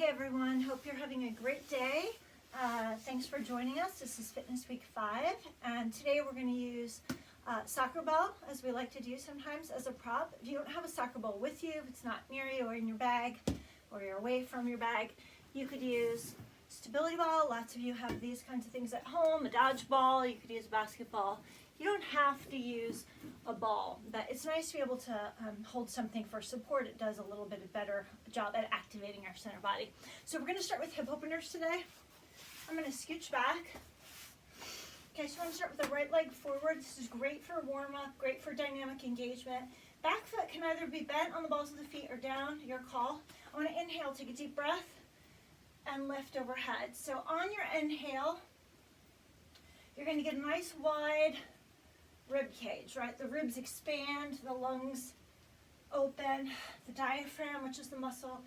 everyone, hope you're having a great day. Thanks for joining us. This is Fitness Week 5, and today we're going to use soccer ball, as we like to do sometimes, as a prop. If you don't have a soccer ball with you, if it's not near you or in your bag, or you're away from your bag, you could use stability ball. Lots of you have these kinds of things at home, a dodgeball, you could use a basketball. You don't have to use a ball, but it's nice to be able to hold something for support. It does a little bit better job at activating our center body. So we're going to start with hip openers today. I'm going to scooch back. Okay, so I'm going to start with the right leg forward. This is great for warm-up, great for dynamic engagement. Back foot can either be bent on the balls of the feet or down, your call. I want to inhale, take a deep breath, and lift overhead. So on your inhale, you're going to get a nice wide rib cage, right? The ribs expand, the lungs open, the diaphragm, which is the muscle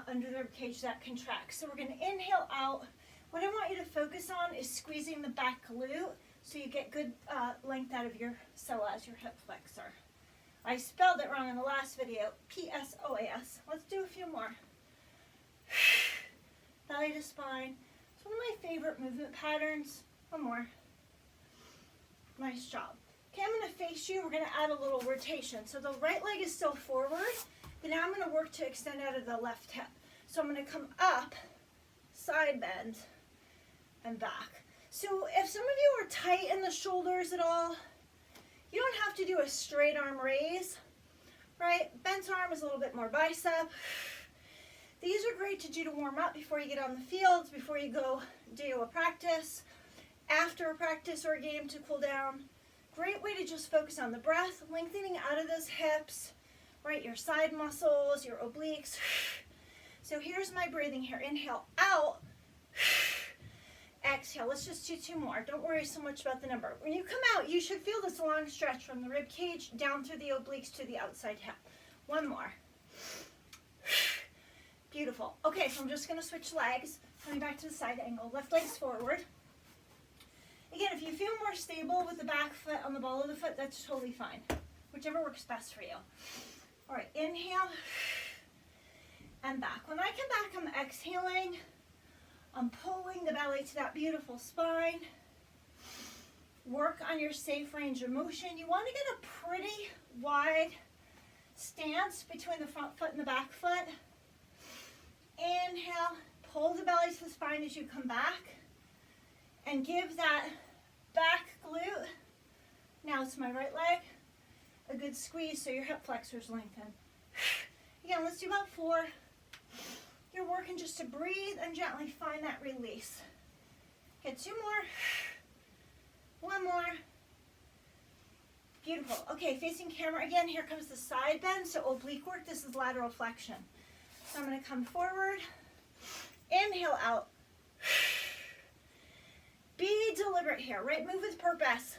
under the rib cage, that contracts. So we're going to inhale out. What I want you to focus on is squeezing the back glute so you get good length out of your psoas, your hip flexor. I spelled it wrong in the last video, PSOAS. Let's do a few more. Belly to spine. It's one of my favorite movement patterns. One more. Nice job. Okay, I'm going to face you. We're going to add a little rotation. So the right leg is still forward, but now I'm going to work to extend out of the left hip. So I'm going to come up, side bend, and back. So if some of you are tight in the shoulders at all, you don't have to do a straight arm raise, right? Bent arm is a little bit more bicep. These are great to do to warm up before you get on the field, before you go do a practice, after a practice or a game to cool down. Great way to just focus on the breath, lengthening out of those hips, right? Your side muscles, your obliques. So here's my breathing here. Inhale out, exhale. Let's just do two more. Don't worry so much about the number. When you come out, you should feel this long stretch from the rib cage down through the obliques to the outside hip. One more. Beautiful. Okay, so I'm just going to switch legs. Coming back to the side angle. Left leg's forward. Again, if you feel more stable with the back foot on the ball of the foot, that's totally fine. Whichever works best for you. All right, inhale and back. When I come back, I'm exhaling. I'm pulling the belly to that beautiful spine. Work on your safe range of motion. You want to get a pretty wide stance between the front foot and the back foot. Inhale, pull the belly to the spine as you come back. And give that back glute, now it's my right leg, a good squeeze so your hip flexors lengthen. Again, let's do about 4. You're working just to breathe and gently find that release. Okay, 2 more. 1 more. Beautiful. Okay, facing camera again, here comes the side bend, so oblique work, this is lateral flexion. So I'm going to come forward, inhale out. Be deliberate here, right? Move with purpose.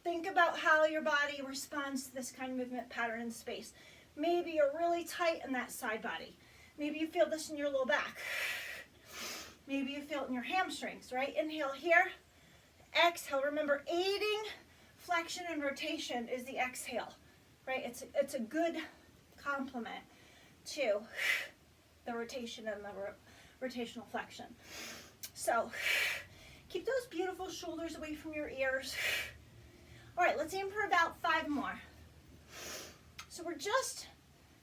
Think about how your body responds to this kind of movement pattern in space. Maybe you're really tight in that side body. Maybe you feel this in your low back. Maybe you feel it in your hamstrings, right? Inhale here. Exhale. Remember, aiding flexion and rotation is the exhale, right? It's a good complement to the rotation and the rotational flexion. So, keep those beautiful shoulders away from your ears. All right, let's aim for about 5 more. So we're just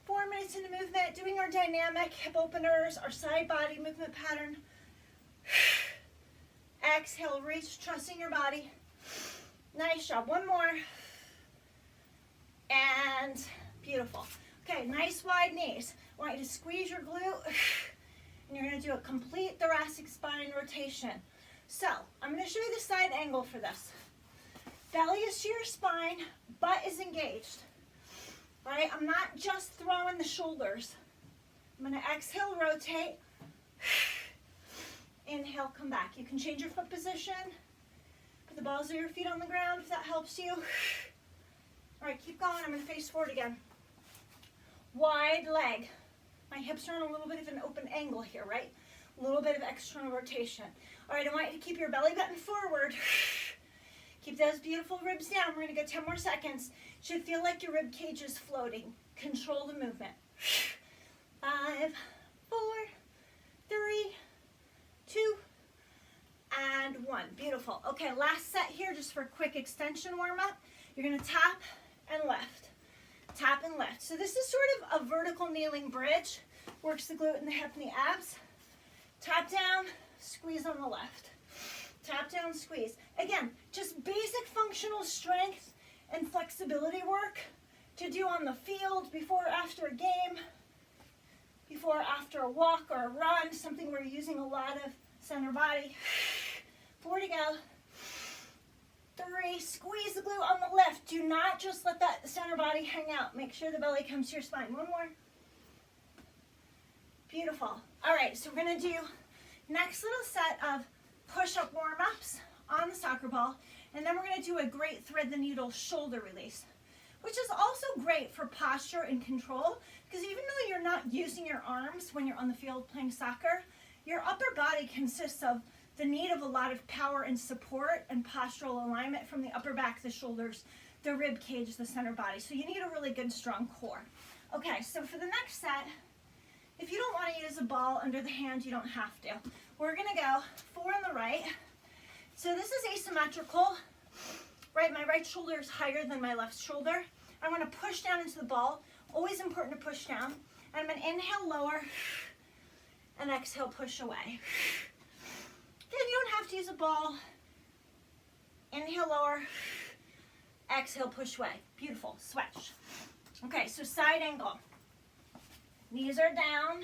4 minutes into movement, doing our dynamic hip openers, our side body movement pattern. Exhale, reach, trusting your body. Nice job. 1 more. And beautiful. Okay, nice wide knees. I want you to squeeze your glute, and you're going to do a complete thoracic spine rotation. So, I'm going to show you the side angle for this. Belly is to your spine, butt is engaged. Right? I'm not just throwing the shoulders. I'm going to exhale, rotate. Inhale, come back. You can change your foot position. Put the balls of your feet on the ground if that helps you. All right, keep going. I'm going to face forward again. Wide leg. My hips are in a little bit of an open angle here, right? A little bit of external rotation. All right, I want you to keep your belly button forward. Keep those beautiful ribs down. We're going to go 10 more seconds. Should feel like your rib cage is floating. Control the movement. 5, 4, Beautiful. Okay, last set here just for a quick extension warm-up. You're going to tap and lift. Tap and lift. So this is sort of a vertical kneeling bridge. Works the glute and the hip and the abs. Tap down, squeeze on the left. Tap down, squeeze. Again, just basic functional strength and flexibility work to do on the field, before or after a game, before or after a walk or a run, something where you're using a lot of center body. 4 to go. 3, squeeze the glute on the lift. Do not just let that center body hang out. Make sure the belly comes to your spine. 1 more. Beautiful. All right, so we're going to do next little set of push-up warm-ups on the soccer ball, and then we're going to do a great thread the needle shoulder release, which is also great for posture and control, because even though you're not using your arms when you're on the field playing soccer, your upper body consists of the need of a lot of power and support and postural alignment from the upper back, the shoulders, the rib cage, the center body. So you need a really good, strong core. Okay, so for the next set, if you don't want to use a ball under the hand, you don't have to. We're going to go 4 on the right. So this is asymmetrical. Right, my right shoulder is higher than my left shoulder. I'm going to push down into the ball. Always important to push down. And I'm going to inhale, lower, and exhale, push away. Then you don't have to use a ball. Inhale, lower, exhale, push away. Beautiful, switch. Okay, so side angle. Knees are down,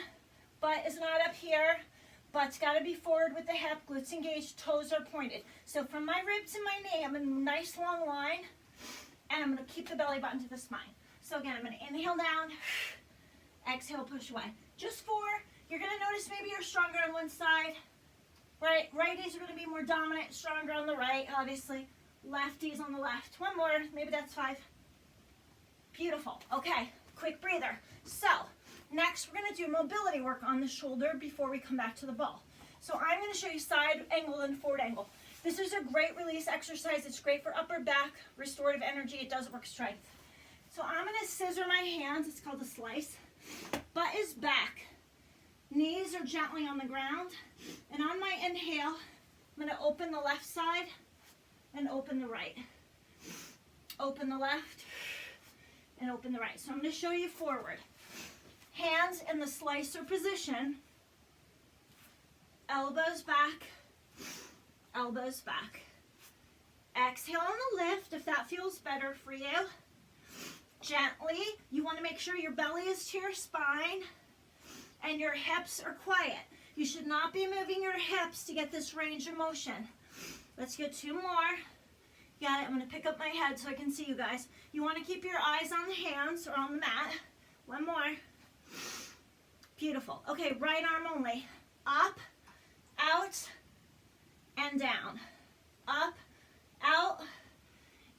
butt is not up here. Butt's got to be forward with the hip, glutes engaged, toes are pointed. So from my rib to my knee, I'm in a nice long line, and I'm going to keep the belly button to the spine. So again, I'm going to inhale down, exhale, push away. Just 4. You're going to notice maybe you're stronger on one side. Right, righties are going to be more dominant, stronger on the right, obviously. Lefties on the left. 1 more, maybe that's 5. Beautiful. Okay, quick breather. So next, we're going to do mobility work on the shoulder before we come back to the ball. So I'm going to show you side angle and forward angle. This is a great release exercise. It's great for upper back, restorative energy. It does work strength. So I'm going to scissor my hands. It's called a slice. Butt is back. Knees are gently on the ground. And on my inhale, I'm going to open the left side and open the right. Open the left and open the right. So I'm going to show you forward. Hands in the slicer position, elbows back, elbows back. Exhale on the lift if that feels better for you. Gently, you want to make sure your belly is to your spine and your hips are quiet. You should not be moving your hips to get this range of motion. Let's get 2 more. Got it. I'm going to pick up my head so I can see you guys. You want to keep your eyes on the hands or on the mat. 1 more. Beautiful. Okay, right arm only. Up, out, and down. Up, out,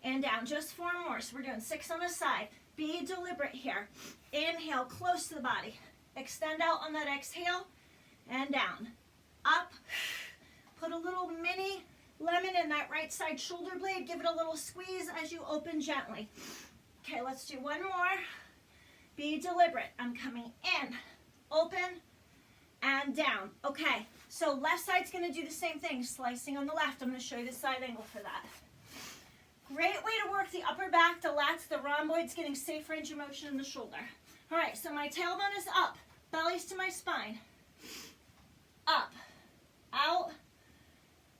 and down. Just 4 more. So we're doing 6 on the side. Be deliberate here. Inhale, close to the body. Extend out on that exhale, and down. Up. Put a little mini lemon in that right side shoulder blade. Give it a little squeeze as you open gently. Okay, let's do 1 more. Be deliberate. I'm coming in, open, and down. Okay, so left side's going to do the same thing, slicing on the left. I'm going to show you the side angle for that. Great way to work the upper back, the lats, the rhomboids, getting safe range of motion in the shoulder. All right, so my tailbone is up, belly's to my spine. Up, out,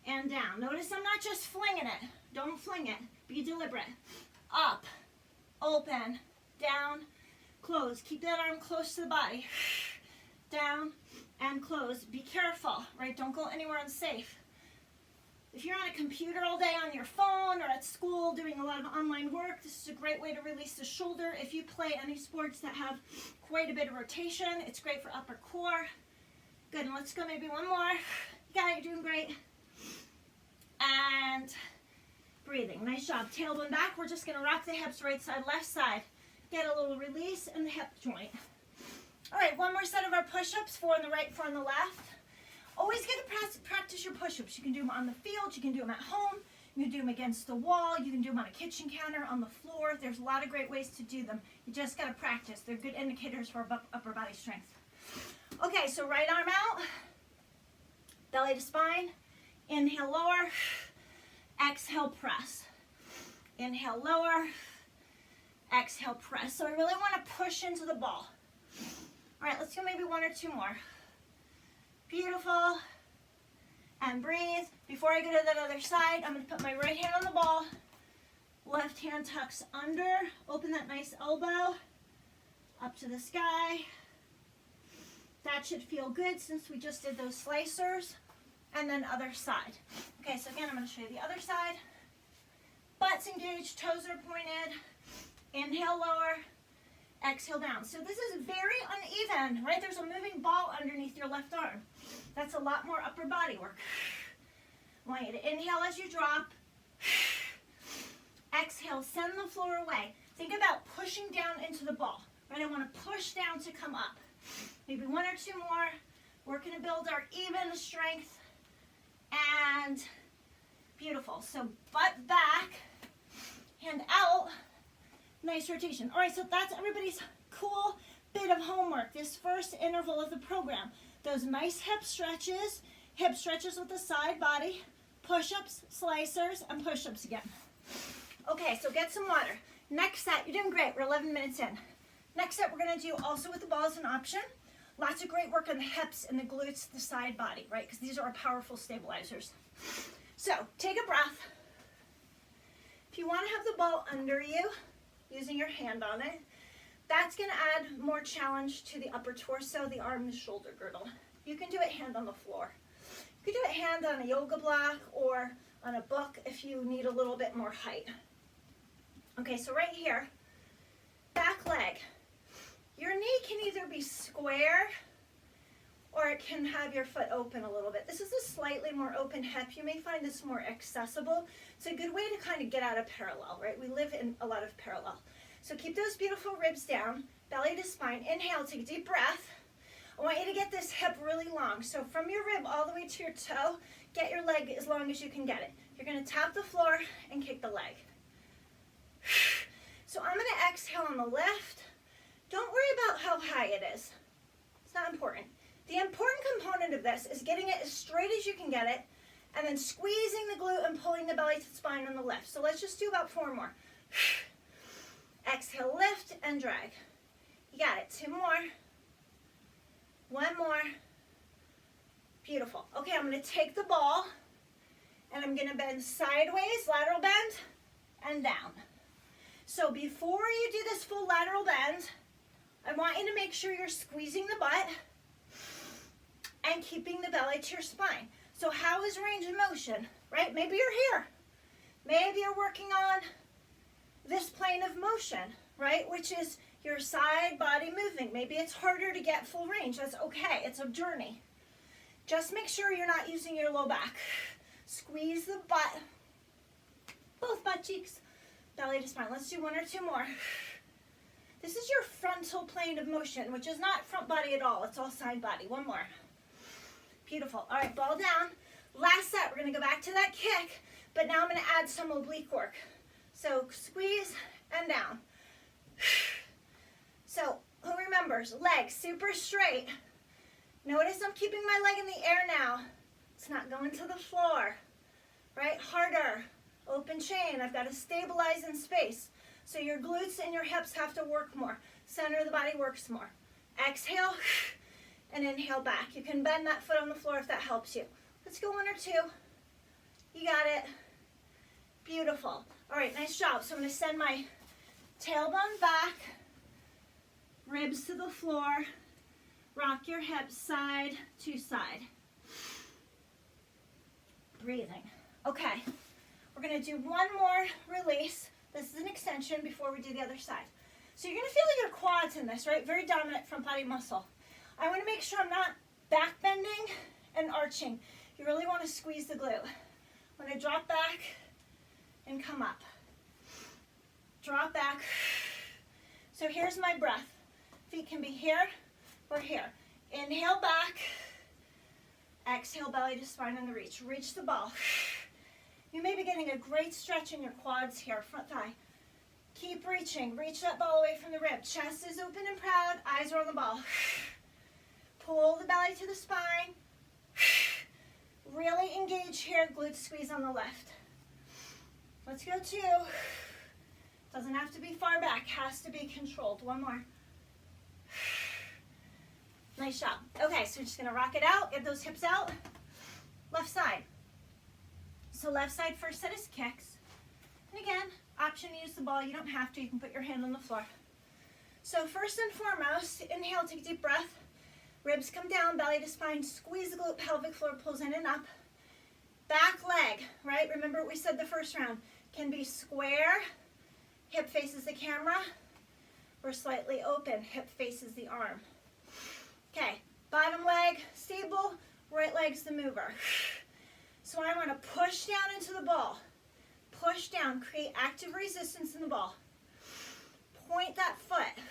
and down. Notice I'm not just flinging it. Don't fling it. Be deliberate. Up, open, down, close. Keep that arm close to the body. Down and close. Be careful, right? Don't go anywhere unsafe. If you're on a computer all day on your phone or at school doing a lot of online work, this is a great way to release the shoulder. If you play any sports that have quite a bit of rotation, it's great for upper core. Good, and let's go maybe 1 more. You got it, you're doing great. And breathing. Nice job. Tailbone back. We're just going to rock the hips right side, left side. Get a little release in the hip joint. All right, 1 more set of our push-ups, 4 on the right, 4 on the left. Always get to practice your push-ups. You can do them on the field, you can do them at home, you can do them against the wall, you can do them on a kitchen counter, on the floor. There's a lot of great ways to do them. You just got to practice. They're good indicators for upper body strength. Okay, so right arm out, belly to spine, inhale, lower, Exhale, press. Inhale, lower. Exhale, press. So I really want to push into the ball. All right, let's go maybe one or two more. Beautiful. And breathe. Before I go to that other side, I'm going to put my right hand on the ball. Left hand tucks under. Open that nice elbow up to the sky. That should feel good since we just did those slicers. And then other side. Okay, so again, I'm going to show you the other side. Butts engaged, toes are pointed. Inhale, lower. Exhale, down. So this is very uneven, right? There's a moving ball underneath your left arm. That's a lot more upper body work. I want you to inhale as you drop. Exhale, send the floor away. Think about pushing down into the ball, right? I want to push down to come up. Maybe one or two more. We're going to build our even strength. And beautiful. So butt back, hand out. Nice rotation. All right, so that's everybody's cool bit of homework, this first interval of the program. Those nice hip stretches with the side body, push-ups, slicers, and push-ups again. Okay, so get some water. Next set, you're doing great. We're 11 minutes in. Next set, we're going to do also with the ball as an option. Lots of great work on the hips and the glutes, the side body, right? Because these are our powerful stabilizers. So take a breath. If you want to have the ball under you, using your hand on it, that's going to add more challenge to the upper torso, the arm, the shoulder girdle. You can do it hand on the floor. You can do it hand on a yoga block or on a book if you need a little bit more height. Okay, so right here, back leg. Your knee can either be square or it can have your foot open a little bit. This is a slightly more open hip. You may find this more accessible. It's a good way to kind of get out of parallel, right? We live in a lot of parallel. So keep those beautiful ribs down, belly to spine. Inhale, take a deep breath. I want you to get this hip really long. So from your rib all the way to your toe, get your leg as long as you can get it. You're going to tap the floor and kick the leg. So I'm going to exhale on the left. Don't worry about how high it is. It's not important. The important component of this is getting it as straight as you can get it and then squeezing the glute and pulling the belly to the spine on the lift. So let's just do about 4 more. Exhale, lift and drag. You got it. 2 more. 1 more. Beautiful. Okay, I'm going to take the ball and I'm going to bend sideways, lateral bend, and down. So before you do this full lateral bend, I want you to make sure you're squeezing the butt and keeping the belly to your spine. So how is range of motion, right? Maybe you're here. Maybe you're working on this plane of motion, right? Which is your side body moving. Maybe it's harder to get full range. That's okay. It's a journey. Just make sure you're not using your low back. Squeeze the butt, both butt cheeks, belly to spine. Let's do 1 or 2 more. This is your frontal plane of motion, which is not front body at all. It's all side body. 1 more. Beautiful. All right, ball down. Last set, we're going to go back to that kick, but now I'm going to add some oblique work. So squeeze and down. So who remembers? Legs super straight. Notice I'm keeping my leg in the air now. It's not going to the floor, right? Harder. Open chain. I've got to stabilize in space. So your glutes and your hips have to work more. Center of the body works more. Exhale and inhale back. You can bend that foot on the floor if that helps you. Let's go 1 or 2. You got it. Beautiful. All right, nice job. So I'm going to send my tailbone back, ribs to the floor, rock your hips side to side. Breathing. Okay, we're going to do 1 more release. This is an extension before we do the other side. So you're going to feel your quads in this, right? Very dominant front body muscle. I want to make sure I'm not back bending and arching. You really want to squeeze the glute. I'm going to drop back and come up. Drop back. So here's my breath. Feet can be here or here. Inhale back. Exhale, belly to spine on the reach. Reach the ball. You may be getting a great stretch in your quads here, front thigh. Keep reaching. Reach that ball away from the rib. Chest is open and proud. Eyes are on the ball. Pull the belly to the spine. Really engage here. Glute squeeze on the left. Let's go 2. Doesn't have to be far back, has to be controlled. One more. Nice job. Okay, so we're just gonna rock it out, get those hips out. Left side. So left side first set is kicks. And again, option to use the ball. You don't have to, you can put your hand on the floor. So first and foremost, inhale, take a deep breath. Ribs come down, belly to spine, squeeze the glute, pelvic floor pulls in and up. Back leg, right? Remember what we said the first round. Can be square, hip faces the camera, or slightly open, hip faces the arm. Okay, bottom leg stable, right leg's the mover. So I want to push down into the ball. Push down, create active resistance in the ball. Point that foot.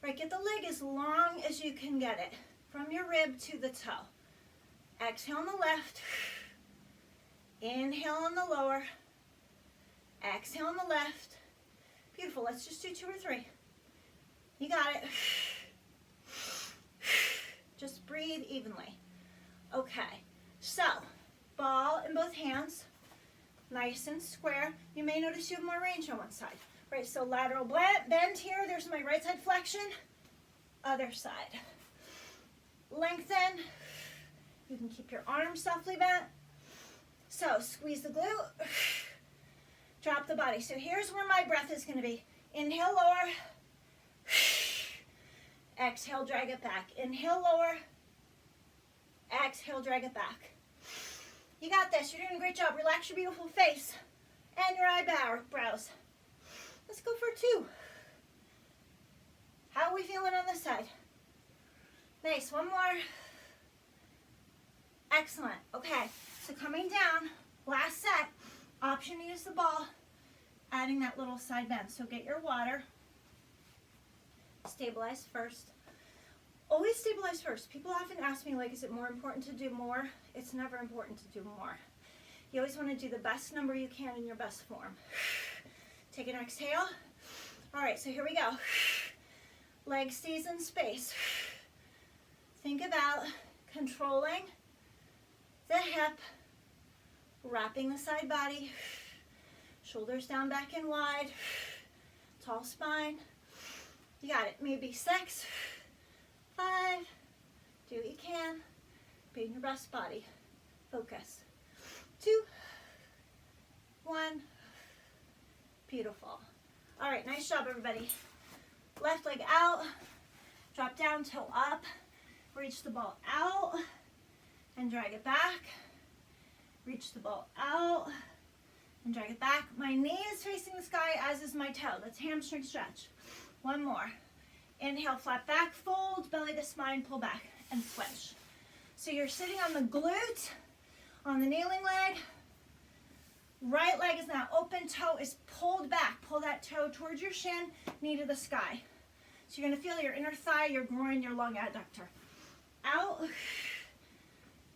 Right, get the leg as long as you can get it, from your rib to the toe. Exhale on the left. Inhale on the lower. Exhale on the left. Beautiful, let's just do 2 or 3. You got it. Just breathe evenly. Okay, so ball in both hands, nice and square. You may notice you have more range on one side. Right, so lateral bend here. There's my right side flexion. Other side. Lengthen. You can keep your arms softly bent. So squeeze the glute. Drop the body. So here's where my breath is going to be. Inhale, lower. Exhale, drag it back. Inhale, lower. Exhale, drag it back. You got this. You're doing a great job. Relax your beautiful face and your eyebrows. Let's go for 2. How are we feeling on this side? Nice. One more. Excellent. Okay. So coming down, last set. Option to use the ball, adding that little side bend. So get your water. Stabilize first. Always stabilize first. People often ask me, like, is it more important to do more? It's never important to do more. You always want to do the best number you can in your best form. Take an exhale. All right, so here we go. Leg stays in space. Think about controlling the hip, wrapping the side body, shoulders down, back and wide, tall spine. You got it. Maybe 6, 5, do what you can. Be in your best body. Focus. 2, 1. Beautiful. All right, nice job, everybody. Left leg out, drop down, toe up, reach the ball out, and drag it back. Reach the ball out, and drag it back. My knee is facing the sky, as is my toe. That's hamstring stretch. One more. Inhale, flat back, fold, belly to spine, pull back, and switch. So you're sitting on the glute, on the kneeling leg. Right leg is now open, toe is pulled back. Pull that toe towards your shin, knee to the sky. So you're gonna feel your inner thigh, your groin, your lung adductor. Out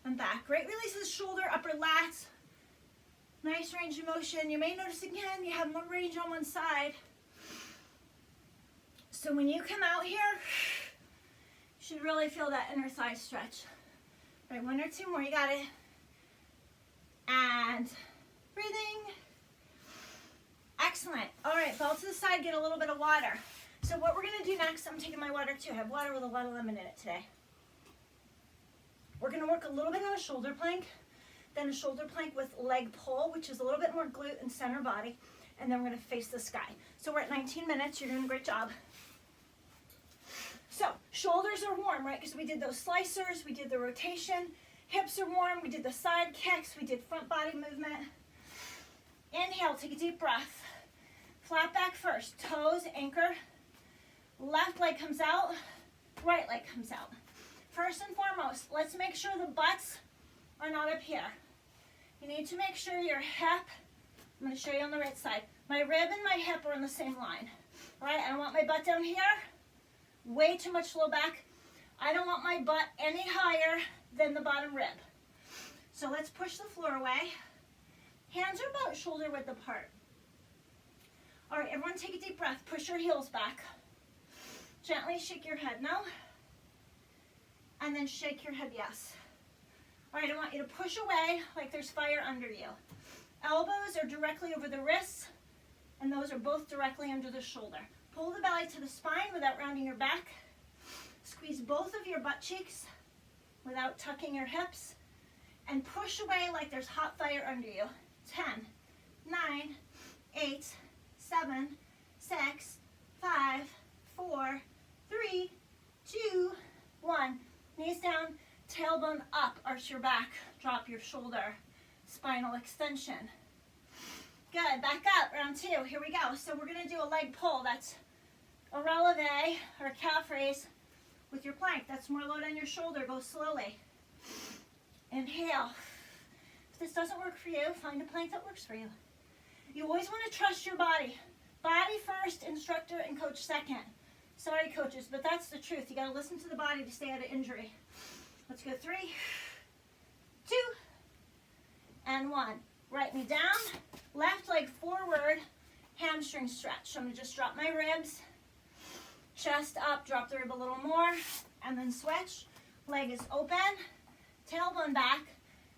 and back. Great release of the shoulder, upper lats. Nice range of motion. You may notice again, you have more range on one side. So when you come out here, you should really feel that inner thigh stretch. All right, 1 or 2 more, you got it. And breathing. Excellent. All right, ball to the side, get a little bit of water. So what we're gonna do next, I'm taking my water too. I have water with a lot of lemon in it today. We're gonna work a little bit on a shoulder plank, then a shoulder plank with leg pull, which is a little bit more glute and center body, and then we're gonna face the sky. So we're at 19 minutes, you're doing a great job. So shoulders are warm, right? Because we did those slicers, we did the rotation. Hips are warm, we did the side kicks, we did front body movement. Inhale, take a deep breath. Flat back first, toes anchor. Left leg comes out, right leg comes out. First and foremost, let's make sure the butts are not up here. You need to make sure your hip, I'm going to show you on the right side, my rib and my hip are in the same line. All right, I don't want my butt down here, way too much low back. I don't want my butt any higher than the bottom rib. So let's push the floor away. Hands are about shoulder width apart. All right, everyone take a deep breath. Push your heels back. Gently shake your head no. And then shake your head yes. All right, I want you to push away like there's fire under you. Elbows are directly over the wrists, and those are both directly under the shoulder. Pull the belly to the spine without rounding your back. Squeeze both of your butt cheeks without tucking your hips, and push away like there's hot fire under you. 10, 9, 8, 7, 6, 5, 4, 3, 2, 1. Knees down, tailbone up, arch your back, drop your shoulder, spinal extension. Good, back up, round 2, here we go. So we're gonna do a leg pull. That's a releve or calf raise with your plank. That's more load on your shoulder, go slowly. Inhale. If this doesn't work for you, find a plank that works for you. You always wanna trust your body. Body first, instructor and coach second. Sorry, coaches, but that's the truth. You gotta listen to the body to stay out of injury. Let's go 3, 2, and 1. Right knee down, left leg forward, hamstring stretch. So I'm gonna just drop my ribs, chest up, drop the rib a little more, and then switch. Leg is open, tailbone back,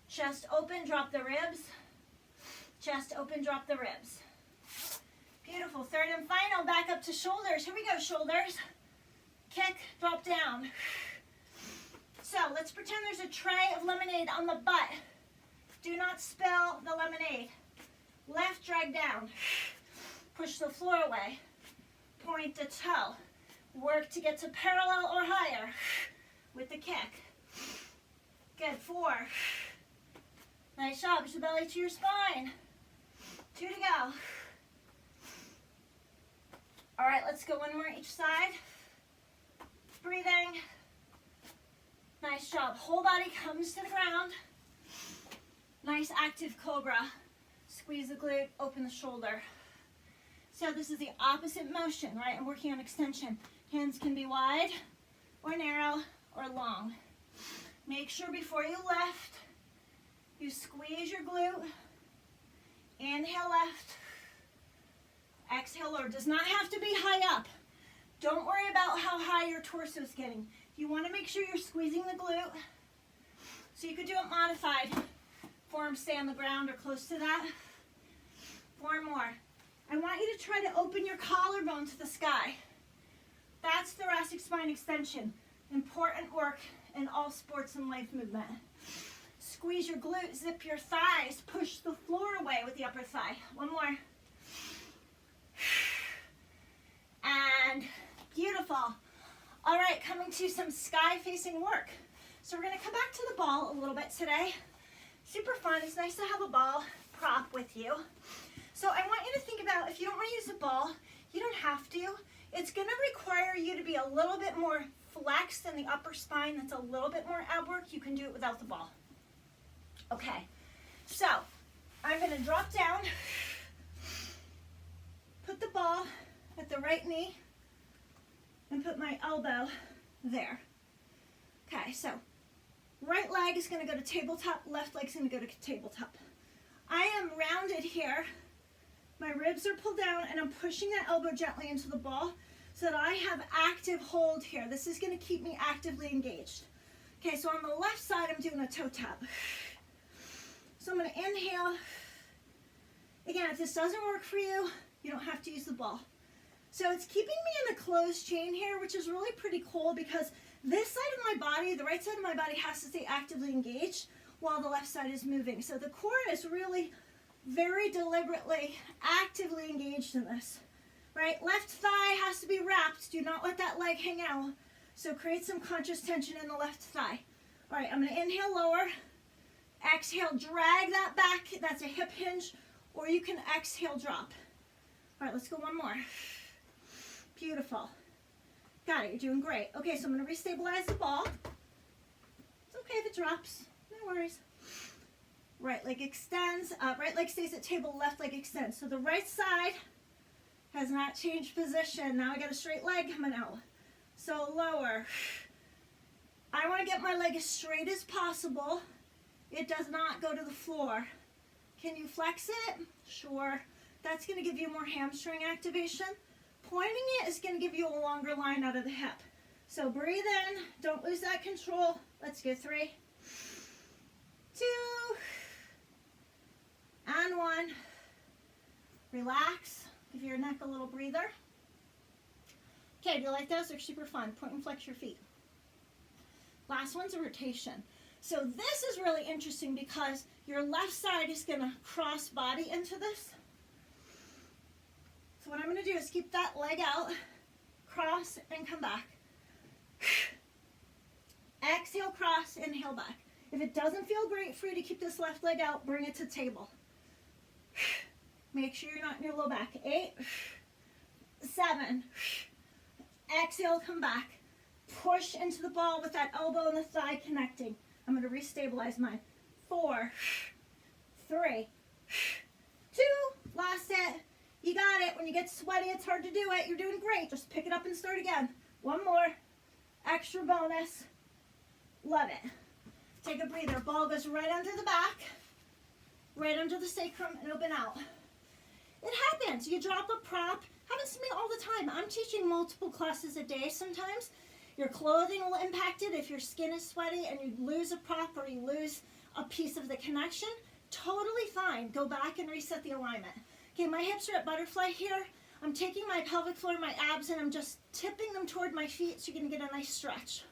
chest open, drop the ribs, chest open, drop the ribs. Beautiful. Third and final, back up to shoulders. Here we go, shoulders. Kick, drop down. So let's pretend there's a tray of lemonade on the butt. Do not spill the lemonade. Left drag down. Push the floor away. Point the toe. Work to get to parallel or higher with the kick. Good, 4. Nice job. Push the belly to your spine. 2 to go. All right, let's go one more each side. Breathing. Nice job. Whole body comes to the ground. Nice active cobra. Squeeze the glute, open the shoulder. So this is the opposite motion, right? I'm working on extension. Hands can be wide or narrow or long. Make sure before you lift, you squeeze your glute. Inhale left. Exhale lower. Does not have to be high up. Don't worry about how high your torso is getting. You want to make sure you're squeezing the glute. So you could do it modified. Forearms stay on the ground or close to that. 4 more. I want you to try to open your collarbone to the sky. That's thoracic spine extension. Important work in all sports and life movement. Squeeze your glute, zip your thighs, push the floor away with the upper thigh. 1 more. And beautiful. All right, coming to some sky facing work. So we're gonna come back to the ball a little bit today. Super fun, it's nice to have a ball prop with you. So I want you to think about, if you don't wanna use a ball, you don't have to. It's gonna require you to be a little bit more flexed in the upper spine. That's a little bit more ab work. You can do it without the ball. Okay, so I'm gonna drop down, put the ball at the right knee, and put my elbow there. Okay, so right leg is going to go to tabletop, left leg's going to go to tabletop. I am rounded here. My ribs are pulled down, and I'm pushing that elbow gently into the ball so that I have active hold here. This is going to keep me actively engaged. Okay, so on the left side, I'm doing a toe tap. So I'm going to inhale. Again, if this doesn't work for you, you don't have to use the ball. So it's keeping me in a closed chain here, which is really pretty cool because this side of my body, the right side of my body, has to stay actively engaged while the left side is moving. So the core is really very deliberately, actively engaged in this, right? Left thigh has to be wrapped. Do not let that leg hang out. So create some conscious tension in the left thigh. All right, I'm going to inhale lower. Exhale, drag that back. That's a hip hinge, or you can exhale, drop. All right, let's go 1 more. Beautiful. Got it, you're doing great. Okay, so I'm going to restabilize the ball. It's okay if it drops, no worries. Right leg extends, right leg stays at table, left leg extends. So the right side has not changed position. Now I got a straight leg coming out. So lower. I want to get my leg as straight as possible. It does not go to the floor. Can you flex it? Sure. That's going to give you more hamstring activation. Pointing it is going to give you a longer line out of the hip. So breathe in. Don't lose that control. Let's go 3, 2, And 1. Relax. Give your neck a little breather. Okay, do you like those? They're super fun. Point and flex your feet. Last one's a rotation. So this is really interesting because your left side is going to cross body into this. So what I'm going to do is keep that leg out, cross, and come back. Exhale, cross, inhale back. If it doesn't feel great for you to keep this left leg out, bring it to table. Make sure you're not in your low back. 8, 7. Exhale, come back. Push into the ball with that elbow and the thigh connecting. I'm going to restabilize mine. 4, 3, 2. Last set. You got it. When you get sweaty, it's hard to do it. You're doing great. Just pick it up and start again. One more. Extra bonus. Love it. Take a breather. Ball goes right under the back, right under the sacrum, and open out. It happens. You drop a prop. Happens to me all the time. I'm teaching multiple classes a day sometimes. Your clothing will impact it if your skin is sweaty and you lose a prop or you lose a piece of the connection. Totally fine. Go back and reset the alignment. Okay, my hips are at butterfly here. I'm taking my pelvic floor, my abs, and I'm just tipping them toward my feet so you're going to get a nice stretch.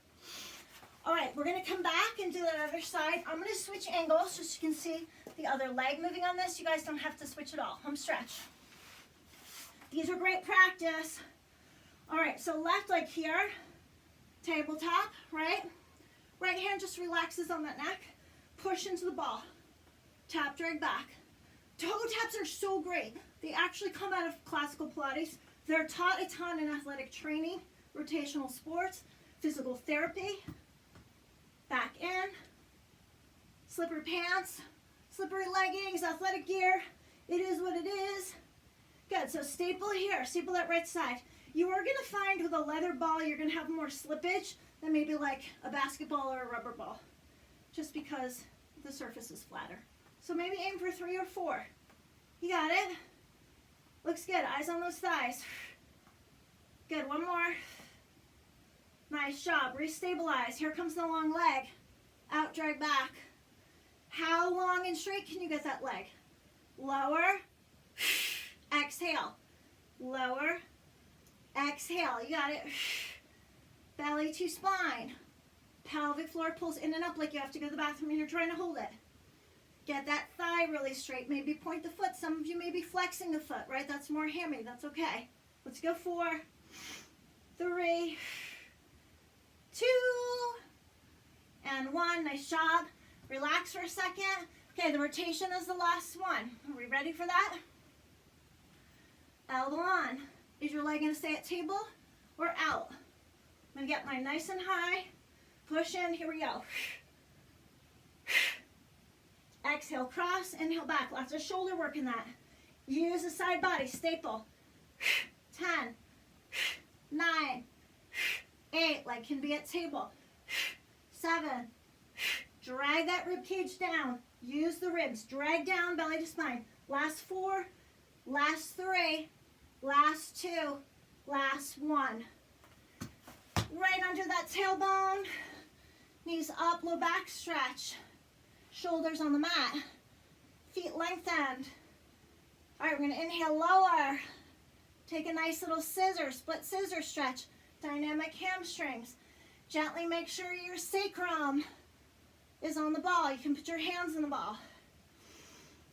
All right, we're going to come back and do that other side. I'm going to switch angles so you can see the other leg moving on this. You guys don't have to switch at all. Home stretch. These are great practice. All right, so left leg here, tabletop, right? Right hand just relaxes on that neck. Push into the ball. Tap, drag back. Toe taps are so great. They actually come out of classical Pilates. They're taught a ton in athletic training, rotational sports, physical therapy. Back in. Slippery pants, slippery leggings, athletic gear. It is what it is. Good, so staple here, staple that right side. You are going to find with a leather ball, you're going to have more slippage than maybe like a basketball or a rubber ball, just because the surface is flatter. So maybe aim for 3 or 4. You got it. Looks good. Eyes on those thighs. Good. One more. Nice job. Restabilize. Here comes the long leg. Out, drag back. How long and straight can you get that leg? Lower. Exhale. Lower. Exhale. You got it. Belly to spine. Pelvic floor pulls in and up like you have to go to the bathroom and you're trying to hold it. Get that thigh really straight. Maybe point the foot. Some of you may be flexing the foot, right? That's more hammy. That's okay. Let's go 4, 3, 2, and 1. Nice job. Relax for a second. Okay, the rotation is the last one. Are we ready for that? Elbow on. Is your leg going to stay at table or out? I'm going to get mine nice and high. Push in. Here we go. Exhale, cross, inhale back. Lots of shoulder work in that. Use the side body, staple. 10, 9, 8, leg can be at table. 7, drag that rib cage down. Use the ribs, drag down, belly to spine. Last 4, last 3, last 2, last 1. Right under that tailbone, knees up, low back stretch. Shoulders on the mat, feet lengthened. All right, we're gonna inhale lower. Take a nice little scissor, split scissor stretch, dynamic hamstrings. Gently make sure your sacrum is on the ball. You can put your hands on the ball.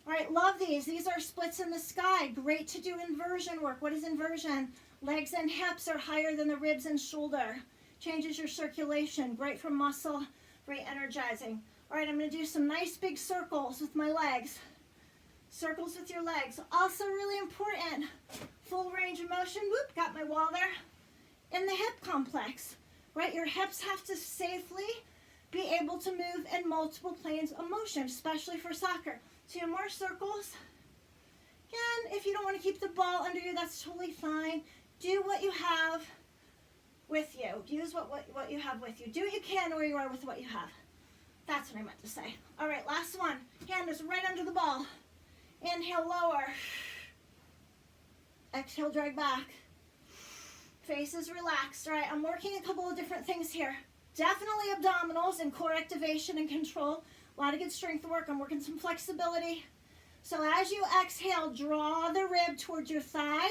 All right, love these. These are splits in the sky. Great to do inversion work. What is inversion? Legs and hips are higher than the ribs and shoulder. Changes your circulation. Great for muscle, re-energizing. All right, I'm going to do some nice big circles with my legs. Circles with your legs. Also really important, full range of motion. Whoop, got my wall there. In the hip complex, right? Your hips have to safely be able to move in multiple planes of motion, especially for soccer. 2 more circles. Again, if you don't want to keep the ball under you, that's totally fine. Do what you have with you. Use what you have with you. Do what you can where you are with what you have. That's what I meant to say. All right, last one. Hand is right under the ball. Inhale, lower. Exhale, drag back. Face is relaxed. All right, I'm working a couple of different things here. Definitely abdominals and core activation and control. A lot of good strength work. I'm working some flexibility. So as you exhale, draw the rib towards your thigh.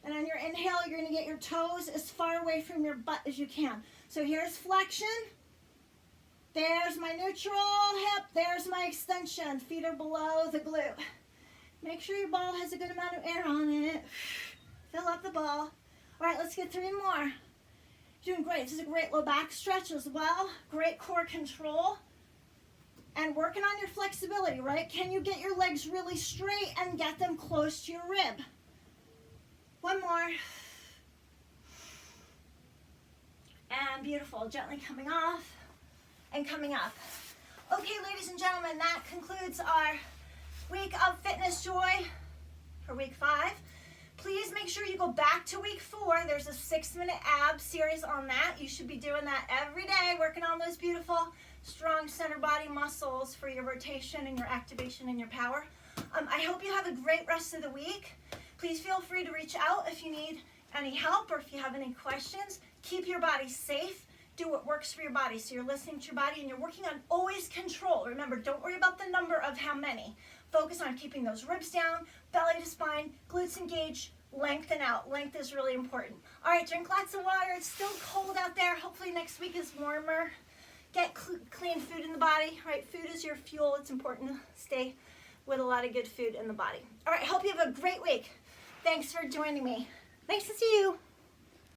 And on your inhale, you're going to get your toes as far away from your butt as you can. So here's flexion. There's my neutral hip. There's my extension. Feet are below the glute. Make sure your ball has a good amount of air on it. Fill up the ball. All right, let's get 3 more. You're doing great. This is a great low back stretch as well. Great core control. And working on your flexibility, right? Can you get your legs really straight and get them close to your rib? 1 more. And beautiful. Gently coming off and coming up. Okay, ladies and gentlemen, that concludes our week of Fitness Joy for week 5. Please make sure you go back to week 4. There's a 6-minute ab series on that. You should be doing that every day, working on those beautiful, strong center body muscles for your rotation and your activation and your power. I hope you have a great rest of the week. Please feel free to reach out if you need any help or if you have any questions. Keep your body safe. Do what works for your body. So you're listening to your body and you're working on always control. Remember, don't worry about the number of how many. Focus on keeping those ribs down, belly to spine, glutes engaged, lengthen out. Length is really important. All right, drink lots of water. It's still cold out there. Hopefully next week is warmer. Get clean food in the body, right? Food is your fuel. It's important to stay with a lot of good food in the body. All right, hope you have a great week. Thanks for joining me. Nice to see you.